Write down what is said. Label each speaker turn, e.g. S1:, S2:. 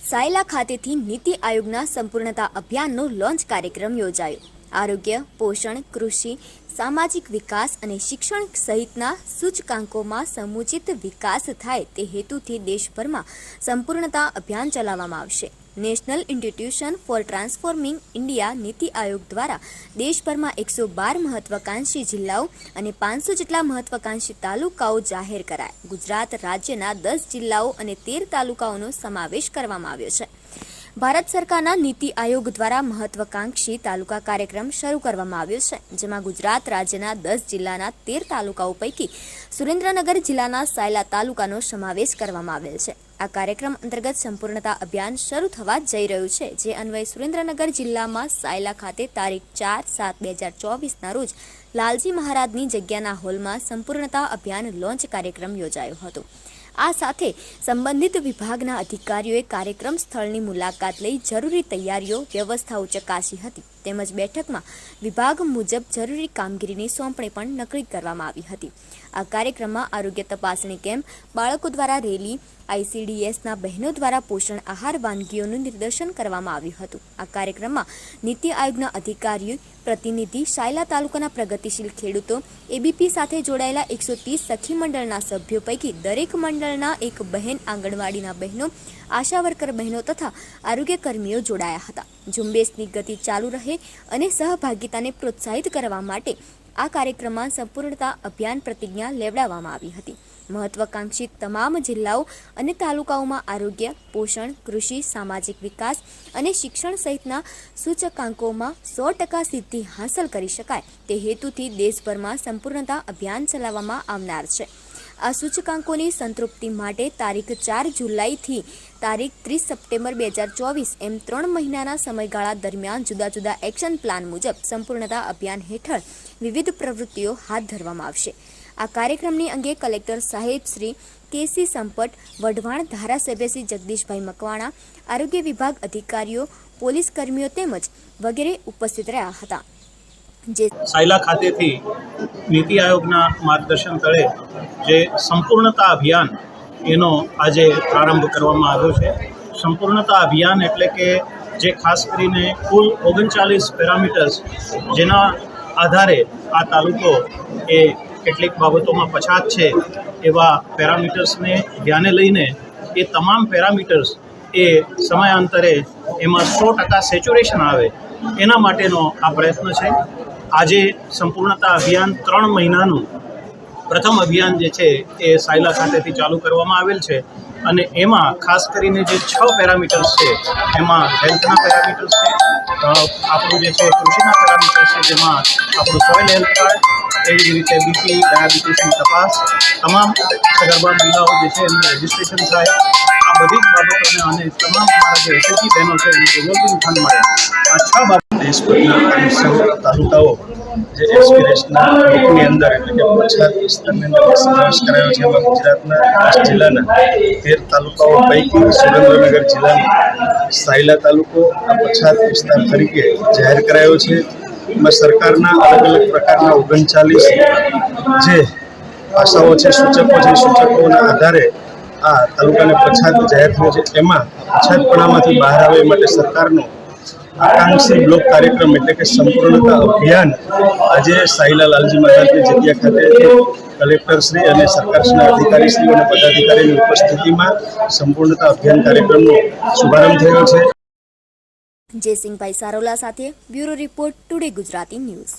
S1: સાયલા ખાતેથી નીતિ આયોગના સંપૂર્ણતા અભિયાનનો લોન્ચ કાર્યક્રમ યોજાયો। આરોગ્ય, પોષણ, કૃષિ, સામાજિક વિકાસ અને શિક્ષણ સહિતના સૂચકાંકોમાં સમુચિત વિકાસ થાય તે હેતુથી દેશભરમાં સંપૂર્ણતા અભિયાન ચલાવવામાં આવશે। National institution for transforming India NITI Aayog દ્વારા દેશભરમાં 112 મહત્વાકાંક્ષી જિલ્લાઓ અને 500 જેટલા મહત્વાકાંક્ષી તાલુકાઓ જાહેર કરાયા। ગુજરાત રાજ્યના 10 જિલ્લાઓ અને 13 તાલુકાઓનો સમાવેશ કરવામાં આવ્યો છે। ભારત સરકારના નીતિ આયોગ દ્વારા મહત્વાકાંક્ષી તાલુકા કાર્યક્રમ શરૂ કરવામાં આવ્યો છે, જેમાં ગુજરાત રાજ્યના 10 જિલ્લાના 13 તાલુકાઓ પૈકી સુરેન્દ્રનગર જિલ્લાના સાયલા તાલુકાનો સમાવેશ કરવામાં આવેલ છે। આ કાર્યક્રમ અંતર્ગત સંપૂર્ણતા અભિયાન શરૂ થવા જઈ રહ્યું છે, જે અન્વયે સુરેન્દ્રનગર જિલ્લામાં સાયલા ખાતે તારીખ 4/7/2024ના રોજ લાલજી મહારાજની જગ્યાના હોલમાં સંપૂર્ણતા અભિયાન લોન્ચ કાર્યક્રમ યોજાયો હતો। આ સાથે સંબંધિત વિભાગના અધિકારીઓએ કાર્યક્રમ સ્થળની મુલાકાત લઈ જરૂરી તૈયારીઓ વ્યવસ્થાઓ ચકાસી હતી, તેમજ બેઠકમાં વિભાગ મુજબ જરૂરી કામગીરીની સોંપણી પણ નક્કી કરવામાં આવી હતી। આ કાર્યક્રમમાં આરોગ્ય તપાસણી કેમ્પ, બાળકો દ્વારા રેલી, ICDSના બહેનો દ્વારા પોષણ આહાર વાનગીઓનું નિદર્શન કરવામાં આવ્યું હતું। આ કાર્યક્રમમાં નીતિ આયોગના અધિકારીઓ, પ્રતિનિધિ, સાયલા તાલુકાના પ્રગતિશીલ ખેડૂતો, ABP સાથે જોડાયેલા 130 સખી મંડળના સભ્યો પૈકી દરેક મંડળના એક બહેન, આંગણવાડીના બહેનો, આશા વર્કર બહેનો તથા આરોગ્ય કર્મીઓ જોડાયા હતા। ઝુંબેશની ગતિ ચાલુ રહે અને સહભાગિતાને પ્રોત્સાહિત કરવા માટે આ કાર્યક્રમમાં સંપૂર્ણતા અભિયાન પ્રતિજ્ઞા લેવડાવવામાં આવી હતી। મહત્વાકાંક્ષી તમામ જિલ્લાઓ અને તાલુકાઓમાં આરોગ્ય, પોષણ, કૃષિ, સામાજિક વિકાસ અને શિક્ષણ સહિતના સૂચકાંકોમાં 100% સિદ્ધિ હાંસલ કરી શકાય તે હેતુથી દેશભરમાં સંપૂર્ણતા અભિયાન ચલાવવામાં આવનાર છે। આ સૂચકાંકોની સંતૃપ્તિ માટે તારીખ 4 જુલાઈથી તારીખ 30 સપ્ટેમ્બર 2024 એમ 3 મહિનાના સમયગાળા દરમિયાન જુદા જુદા એક્શન પ્લાન મુજબ સંપૂર્ણતા અભિયાન હેઠળ વિવિધ પ્રવૃત્તિઓ હાથ ધરવામાં આવશે। આ કાર્યક્રમની અંગે કલેક્ટર સાહેબ શ્રી KC સંપટ, વઢવાણ ધારાસભ્ય શ્રી જગદીશભાઈ મકવાણા, આરોગ્ય વિભાગ અધિકારીઓ, પોલીસ કર્મીઓ તેમજ વગેરે ઉપસ્થિત રહ્યા હતા।
S2: સાયલા ખાતેથી નીતિ આયોગના માર્ગદર્શન તળે જે સંપૂર્ણતા અભિયાન એનો આજે પ્રારંભ કરવામાં આવ્યો છે। સંપૂર્ણતા અભિયાન એટલે કે જે ખાસ કરીને કુલ 39 પેરામીટર્સ જેના આધારે આ તાલુકો એ કેટલીક બાબતોમાં પછાત છે એવા પેરામીટર્સને ધ્યાને લઈને એ તમામ પેરામીટર્સ એ સમયાંતરે એમાં 100% સેચ્યુરેશન આવે એના માટેનો આ પ્રયત્ન છે। આજે સંપૂર્ણતા અભિયાન 3 મહિનાનું પ્રથમ અભિયાન જે છે એ સાયલા ખાતેથી ચાલુ કરવામાં આવેલ છે અને એમાં ખાસ કરીને જે 6 પેરામીટર્સ છે એમાં હેલ્થના પેરામીટર્સ છે, આપણું જે છે કૃષિના પેરામીટર્સ છે, જેમાં આપણું સોઇલ હેલ્થ કાર્ડ, એવી જ રીતે BP, ડાયાબિટીસની તપાસ, તમામ સગર્ભા મહિલાઓ જે છે એનું રજિસ્ટ્રેશન થાય, આ બધી જ બાબતોને અને તમામ અમારા જે SHG બહેનો છે એનું રિવોલ્વિંગ ફંડ મળે, આ 6 બાબત દેશભરના તાલુકાઓ જે એસ્પિરેશનલ ગ્રુપની અંદર એટલે કે પછાત વિસ્તારની અંદર સમાવેશ કરાયો છે। એમાં ગુજરાતના 10 જિલ્લાના 13 તાલુકાઓ પૈકી સુરેન્દ્રનગર જિલ્લાનો સાયલા તાલુકો આ પછાત વિસ્તાર તરીકે જાહેર કરાયો છે। એમાં સરકારના અલગ અલગ પ્રકારના 39 જે પાસાઓ છે, સૂચકો છે, સૂચકોના આધારે આ તાલુકાને પછાત જાહેર થયો છે। એમાં પછાતપણામાંથી બહાર આવે માટે સરકારનો આકાંક્ષી બ્લોક કાર્યક્રમ એટલે કે સંપૂર્ણતા અભિયાન આજે સાયલા લાલજી મહારાજની જગ્યા ખાતે કલેક્ટરશ્રી અને સરકારના અધિકારીશ્રીઓ અને પદાધિકારીની ઉપસ્થિતિમાં સંપૂર્ણતા અભિયાન કાર્યક્રમનો શુભારંભ થયો છે।
S1: જયસિંહભાઈ સારોલા સાથે bureau report, today Gujarati news.